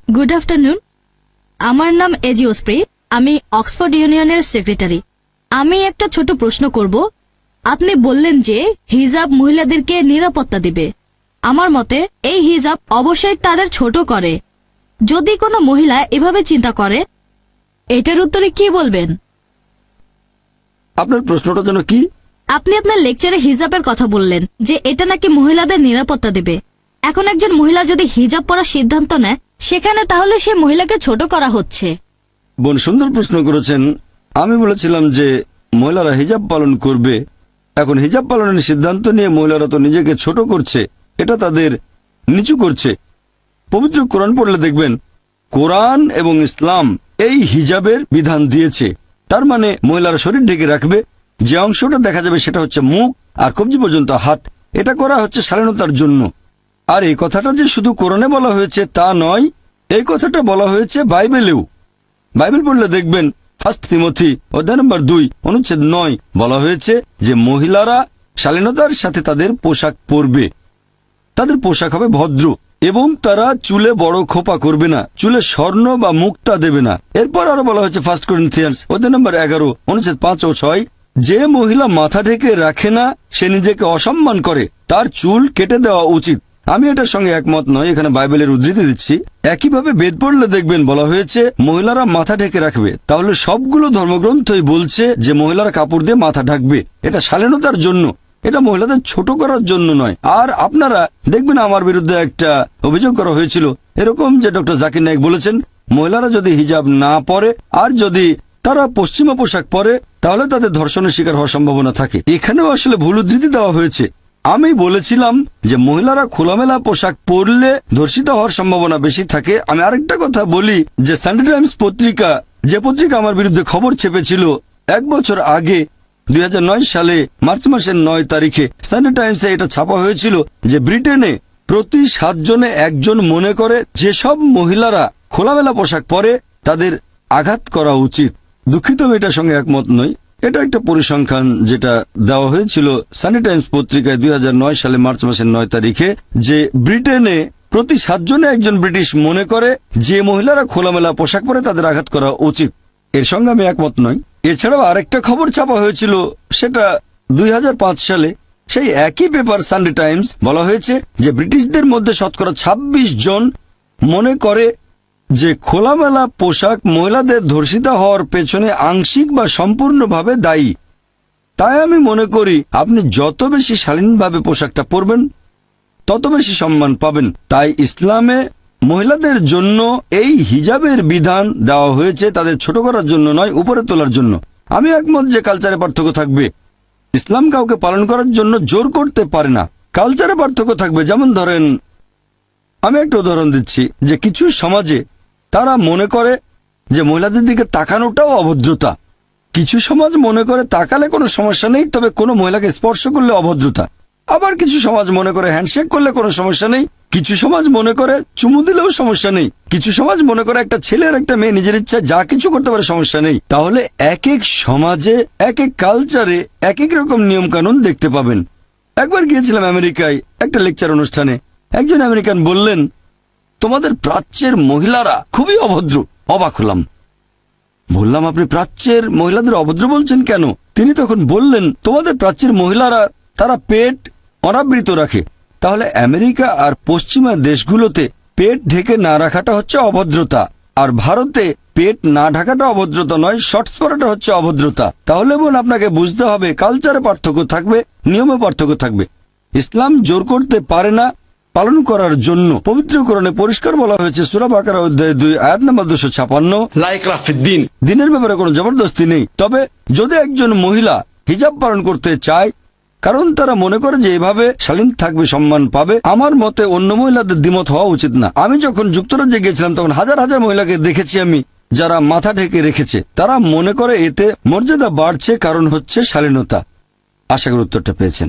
Good afternoon. আমার নাম AG ওসপ্রি, আমি অক্সফোর্ড ইউনিয়নের সেক্রেটারি। আমি একটা ছোট প্রশ্ন করব। আপনি বললেন যে হিজাব মহিলাদেরকে নিরাপত্তা দেবে। আমার মতে এই হিজাব অবশ্যই তাদের ছোট করে। যদি কোনো মহিলা এভাবে চিন্তা করে, এটার উত্তরে কি বলবেন? আপনার প্রশ্নটা যেন কি? আপনি আপনার লেকচারে হিজাবের কথা বললেন যে এটা নাকি মহিলাদের নিরাপত্তা দেবে। এখন একজন মহিলা যদি হিজাব পরার সিদ্ধান্ত নেয়, সেখানে তাহলে সে মহিলাকে ছোট করা হচ্ছে। বোন সুন্দর প্রশ্ন করেছেন। আমি বলেছিলাম যে মহিলারা হিজাব পালন করবে। এখন হিজাব পালনের সিদ্ধান্ত নিয়ে মহিলারা তো নিজেকে ছোট করছে, এটা তাদের নিচু করছে। পবিত্র কোরআন পড়লে দেখবেন কোরআন এবং ইসলাম এই হিজাবের বিধান দিয়েছে। তার মানে মহিলারা শরীর ঢেকে রাখবে, যে অংশটা দেখা যাবে সেটা হচ্ছে মুখ আর কবজি পর্যন্ত হাত। এটা করা হচ্ছে শালীনতার জন্য। আর এই কথাটা যে শুধু কোরআনে বলা হয়েছে তা নয়, এই কথাটা বলা হয়েছে বাইবেলেও। বাইবেল পড়লে দেখবেন 1 তিমথি অধ্যায় নম্বর 2 অনুচ্ছেদ 9 বলা হয়েছে যে মহিলারা শালীনতার সাথে তাদের পোশাক পরবে। তাদের পোশাক হবে ভদ্র এবং তারা চুলে বড় খোপা করবে না, চুলে স্বর্ণ বা মুক্তা দেবে না। এরপর আরো বলা হয়েছে 1 করিন্থিয়ান্স অধ্যায় নম্বর 11 অনুচ্ছেদ 5 ও 6, যে মহিলা মাথা ঢেকে রাখে না সে নিজেকে অসম্মান করে, তার চুল কেটে দেওয়া উচিত। আমি এটার সঙ্গে একমত নয়, এখানে বাইবেলের উদ্ধৃতি দিচ্ছি। একইভাবে বেদ পড়লে দেখবেন বলা হয়েছে মহিলারা মাথা ঢেকে রাখবে। তাহলে সবগুলো ধর্মগ্রন্থই বলছে যে মহিলারা কাপড় দিয়ে মাথা ঢাকবে। এটা শালীনতার জন্য, এটা মহিলাদের ছোট করার জন্য নয়। আর আপনারা দেখবেন আমার বিরুদ্ধে একটা অভিযোগ করা হয়েছিল এরকম যে ডক্টর জাকির নায়েক বলেছেন মহিলারা যদি হিজাব না পরে আর যদি তারা পশ্চিমা পোশাক পরে তাহলে তাদের ধর্ষণের শিকার হওয়ার সম্ভাবনা থাকে। এখানেও আসলে ভুল উদ্ধৃতি দেওয়া হয়েছে। আমি বলেছিলাম যে মহিলারা খোলামেলা পোশাক পরলে ধর্ষিত হওয়ার সম্ভাবনা বেশি থাকে। আমি আরেকটা কথা বলি যে সানডে টাইমস পত্রিকা, যে পত্রিকা আমার বিরুদ্ধে খবর ছেপেছিল 1 বছর আগে 2009 সালে মার্চ মাসের 9 তারিখে সানডে টাইমসে এটা ছাপা হয়েছিল যে ব্রিটেনে প্রতি 7 জনে 1 জন মনে করে যেসব মহিলারা খোলামেলা পোশাক পরে তাদের আঘাত করা উচিত। দুঃখিত, আমি এটার সঙ্গে একমত নই। এটা একটা পরিসংখ্যান যেটা দেওয়া হয়েছিল সানডে টাইমস পত্রিকায় 2009 সালে মার্চ মাসের 9 তারিখে, যে ব্রিটেনে প্রতি 7 জনে 1 জন ব্রিটিশ মনে করে যে মহিলারা খোলামেলা পোশাক পরে তাদের আঘাত করা উচিত। এর সঙ্গে আমি একমত নই। এছাড়াও আরেকটা খবর ছাপা হয়েছিল, সেটা 2005 সালে সেই একই পেপার সানডে টাইমস, বলা হয়েছে যে ব্রিটিশদের মধ্যে শতকরা 26 জন মনে করে যে খোলামেলা পোশাক মহিলাদের ধর্ষিতা হওয়ার পেছনে আংশিক বা সম্পূর্ণভাবে দায়ী। তাই আমি মনে করি আপনি যত বেশি শালীনভাবে পোশাকটা পরবেন তত বেশি সম্মান পাবেন। তাই ইসলামে মহিলাদের জন্য এই হিজাবের বিধান দেওয়া হয়েছে তাদের ছোট করার জন্য নয়, উপরে তোলার জন্য। আমি একমত যে কালচারে পার্থক্য থাকবে। ইসলাম কাউকে পালন করার জন্য জোর করতে পারে না। কালচারে পার্থক্য থাকবে। যেমন ধরেন, আমি একটা উদাহরণ দিচ্ছি যে কিছু সমাজে তারা মনে করে যে মহিলাদের দিকে তাকানোটাও অভদ্রতা। কিছু সমাজ মনে করে তাকালে কোনো সমস্যা নেই, তবে কোনো মহিলাকে স্পর্শ করলে অভদ্রতা। আবার কিছু সমাজ মনে করে হ্যান্ডশেক করলে কোনো সমস্যা নেই, কিছু সমাজ মনে করে চুমু দিলেও সমস্যা নেই, কিছু সমাজ মনে করে একটা ছেলে আর একটা মেয়ে নিজের ইচ্ছা যা কিছু করতে পারে, সমস্যা নেই। তাহলে এক এক সমাজে এক এক কালচারে এক এক রকম নিয়ম কানুন দেখতে পাবেন। একবার গিয়েছিলাম আমেরিকায় একটা লেকচার অনুষ্ঠানে। একজন আমেরিকান বললেন, তোমাদের প্রাচ্যের মহিলারা খুবই অভদ্র। অবাক হলাম। বললাম, আপনি প্রাচ্যের মহিলাদের অভদ্র বলছেন কেন? তিনি তখন বললেন, তোমাদের প্রাচ্যের মহিলারা তারা পেট অনাবৃত রাখে। তাহলে আমেরিকা আর পশ্চিমা দেশগুলোতে পেট ঢেকে না রাখাটা হচ্ছে অভদ্রতা, আর ভারতে পেট না ঢাকাটা অভদ্রতা নয়, শর্টস পরাটা হচ্ছে অভদ্রতা। তাহলে বোন, আপনাকে বুঝতে হবে কালচারে পার্থক্য থাকবে, নিয়মে পার্থক্য থাকবে। ইসলাম জোর করতে পারে না পালন করার জন্য। পবিত্র কোরআনে পরিষ্কার বলা হয়েছে সূরা বাকারা অধ্যায় 2 আয়াত নম্বর 256, দিনের ব্যাপারে কোনো জবরদস্তি নেই। তবে যদি একজন মহিলা হিজাব পালন করতে চায় কারণ তারা মনে করে যে এভাবে শালীন থাকবে, সম্মান পাবে, আমার মতে অন্য মহিলাদের দ্বিমত হওয়া উচিত না। আমি যখন যুক্তরাজ্যে গিয়েছিলাম তখন হাজার হাজার মহিলাকে দেখেছি আমি যারা মাথা ঢেকে রেখেছে। তারা মনে করে এতে মর্যাদা বাড়ছে, কারণ হচ্ছে শালীনতা। আশা করি উত্তরটা পেয়েছেন।